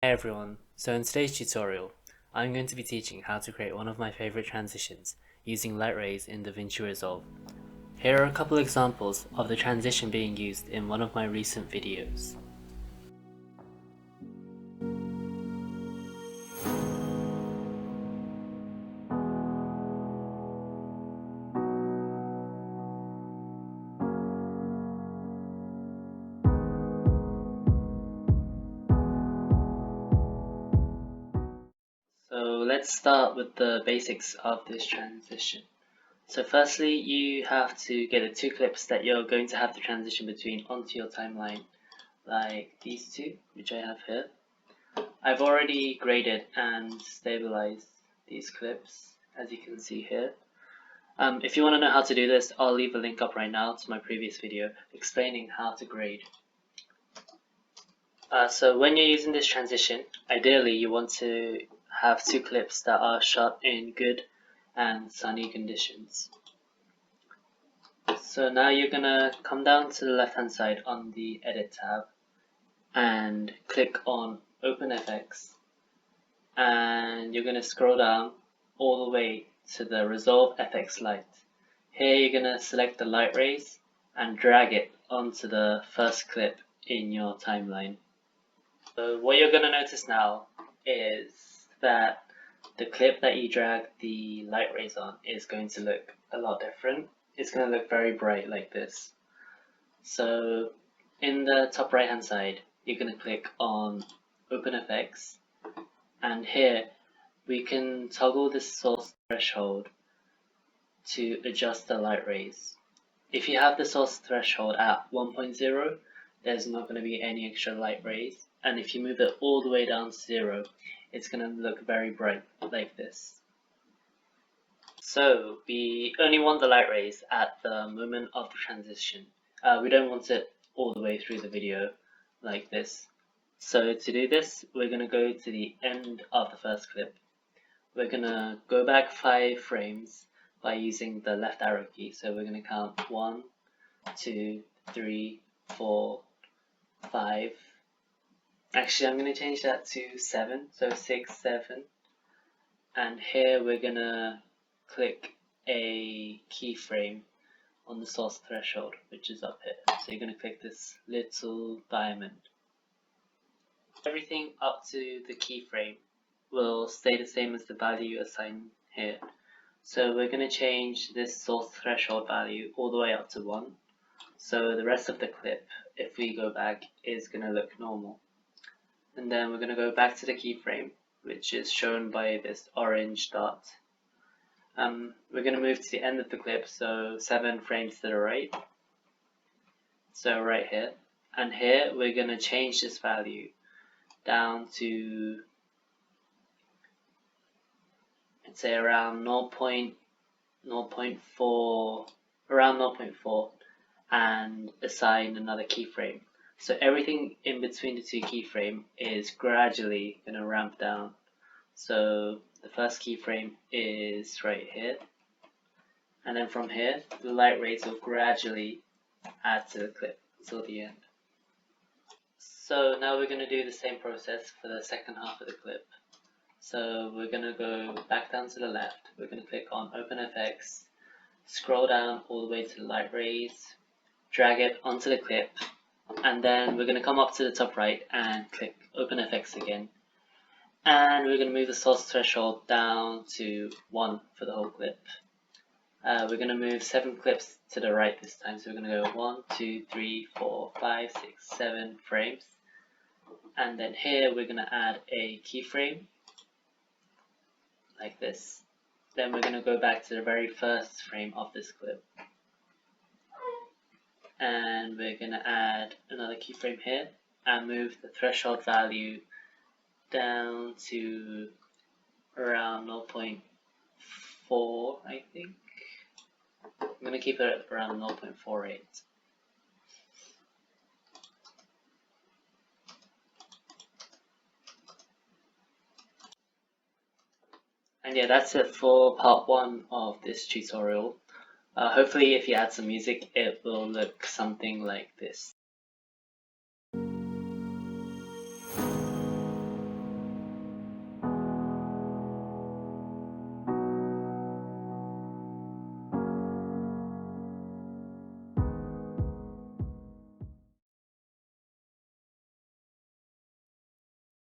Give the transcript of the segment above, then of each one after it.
Hey everyone, so in today's tutorial, I'm going to be teaching how to create one of my favorite transitions using light rays in Davinci Resolve. Here are a couple examples of the transition being used in one of my recent videos. So let's start with the basics of this transition. So firstly, you have to get the two clips that you're going to have the transition between onto your timeline, like these two, which I have here. I've already graded and stabilized these clips, as you can see here. If you want to know how to do this, I'll leave a link up right now to my previous video explaining how to grade. So when you're using this transition, ideally you want to have two clips that are shot in good and sunny conditions. So now you're gonna come down to the left hand side on the edit tab and click on Open FX, and you're gonna scroll down all the way to the Resolve FX Light. Here you're gonna select the light rays and drag it onto the first clip in your timeline. So what you're gonna notice now is that the clip that you drag the light rays on is going to look a lot different. It's going to look very bright like this. So in the top right hand side, you're going to click on Open FX, and here we can toggle the source threshold to adjust the light rays. If you have the source threshold at 1.0, there's not going to be any extra light rays, and if you move it all the way down to 0, it's going to look very bright like this. So we only want the light rays at the moment of the transition. We don't want it all the way through the video like this. So to do this, we're going to go to the end of the first clip. We're going to go back 5 frames by using the left arrow key. So we're going to count 1, 2, 3, 4, 5. Actually, I'm going to change that to 7. So 6, 7. And here we're going to click a keyframe on the source threshold, which is up here. So you're going to click this little diamond. Everything up to the keyframe will stay the same as the value assigned here. So we're going to change this source threshold value all the way up to 1. So the rest of the clip, if we go back, is going to look normal. And then we're going to go back to the keyframe, which is shown by this orange dot. We're going to move to the end of the clip, so 7 frames to the right. So right here. And here we're going to change this value down to, let's say around 0.4, around 0.4, and assign another keyframe. So everything in between the two keyframes is gradually going to ramp down. So the first keyframe is right here, and then from here the light rays will gradually add to the clip until the end. So now we're going to do the same process for the second half of the clip. So we're going to go back down to the left, we're going to click on Open FX, scroll down all the way to the light rays, drag it onto the clip, and then we're going to come up to the top right and click Open FX again. And we're going to move the source threshold down to 1 for the whole clip. We're going to move 7 clips to the right this time. So we're going to go 1, 2, 3, 4, 5, 6, 7 frames. And then here we're going to add a keyframe like this. Then we're going to go back to the very first frame of this clip. And we're going to add another keyframe here and move the threshold value down to around 0.4, I think. I'm going to keep it at around 0.48. And yeah, that's it for part 1 of this tutorial. Hopefully if you add some music, it will look something like this.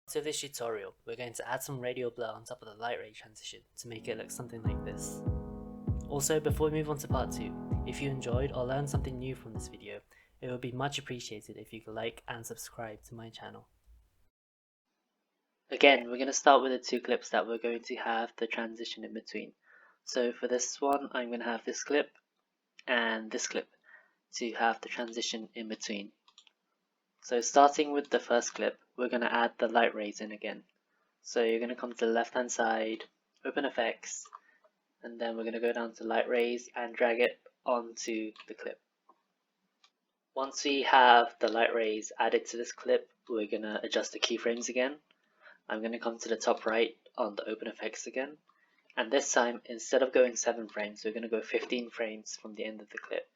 So this tutorial, we're going to add some radial blur on top of the light ray transition to make it look something like this. Also, before we move on to part 2, if you enjoyed or learned something new from this video, it would be much appreciated if you could like and subscribe to my channel. Again, we're going to start with the two clips that we're going to have the transition in between. So for this one, I'm going to have this clip and this clip to have the transition in between. So starting with the first clip, we're going to add the light rays in again. So you're going to come to the left hand side, open effects, and then we're going to go down to light rays and drag it onto the clip. Once we have the light rays added to this clip, we're going to adjust the keyframes again. I'm going to come to the top right on the open effects again, and this time instead of going 7 frames, we're going to go 15 frames from the end of the clip.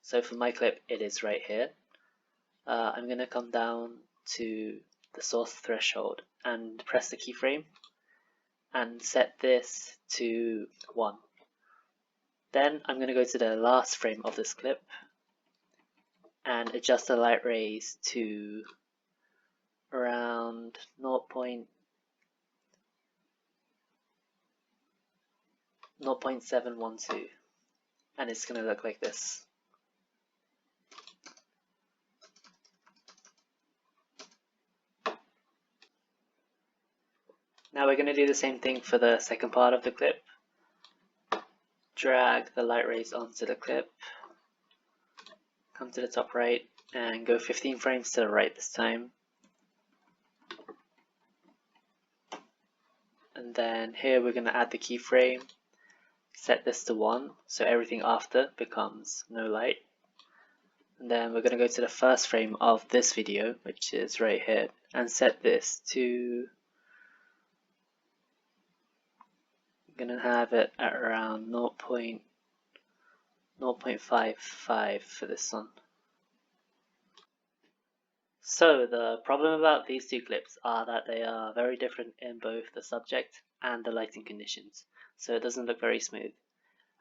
So for my clip, it is right here. I'm going to come down to the source threshold and press the keyframe and set this to 1. Then I'm going to go to the last frame of this clip and adjust the light rays to around 0.712, and it's going to look like this. Now we're going to do the same thing for the second part of the clip. Drag the light rays onto the clip, come to the top right and go 15 frames to the right this time. And then here we're going to add the keyframe, set this to 1, so everything after becomes no light. And then we're going to go to the first frame of this video, which is right here, and set this to, I'm going to have it at around 0.55 for this one. So the problem about these two clips are that they are very different in both the subject and the lighting conditions, so it doesn't look very smooth.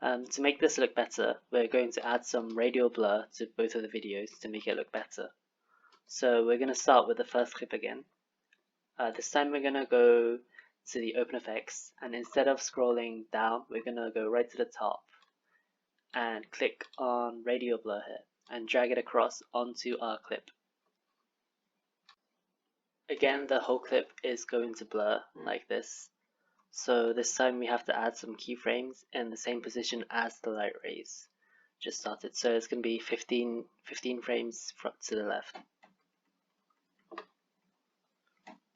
To make this look better, we're going to add some radial blur to both of the videos to make it look better. So we're going to start with the first clip again. This time we're going to go to the open effects, and instead of scrolling down, we're going to go right to the top and click on radial blur here and drag it across onto our clip. Again, the whole clip is going to blur like this. So this time we have to add some keyframes in the same position as the light rays just started. So it's going to be 15 frames to the left.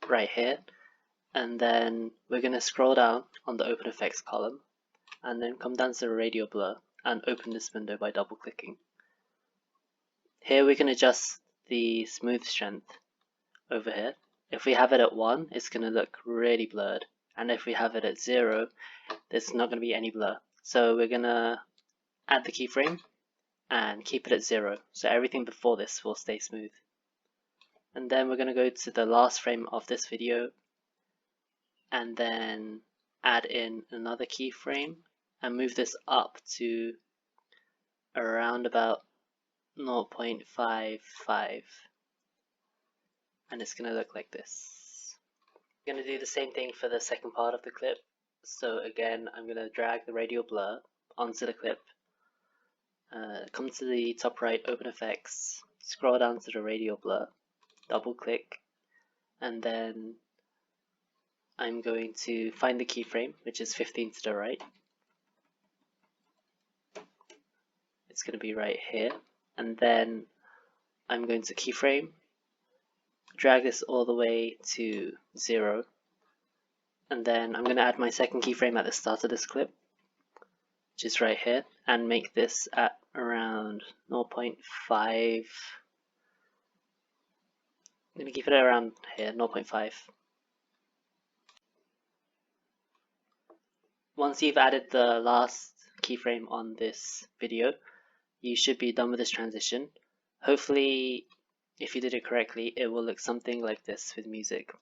Right here. And then we're going to scroll down on the open effects column and then come down to the radial blur and open this window by double clicking. Here we can adjust the smooth strength over here. If we have it at 1, it's going to look really blurred, and if we have it at 0, there's not going to be any blur. So we're going to add the keyframe and keep it at 0, so everything before this will stay smooth. And then we're going to go to the last frame of this video and then add in another keyframe and move this up to around about 0.55. And it's going to look like this. I'm going to do the same thing for the second part of the clip. So again, I'm going to drag the radial blur onto the clip, come to the top right, open effects, scroll down to the radial blur, double click, and then I'm going to find the keyframe, which is 15 to the right. It's going to be right here, and then I'm going to keyframe, drag this all the way to 0, and then I'm going to add my second keyframe at the start of this clip, which is right here, and make this at around 0.5. I'm going to keep it around here, 0.5. Once you've added the last keyframe on this video, you should be done with this transition. Hopefully, if you did it correctly, it will look something like this with music.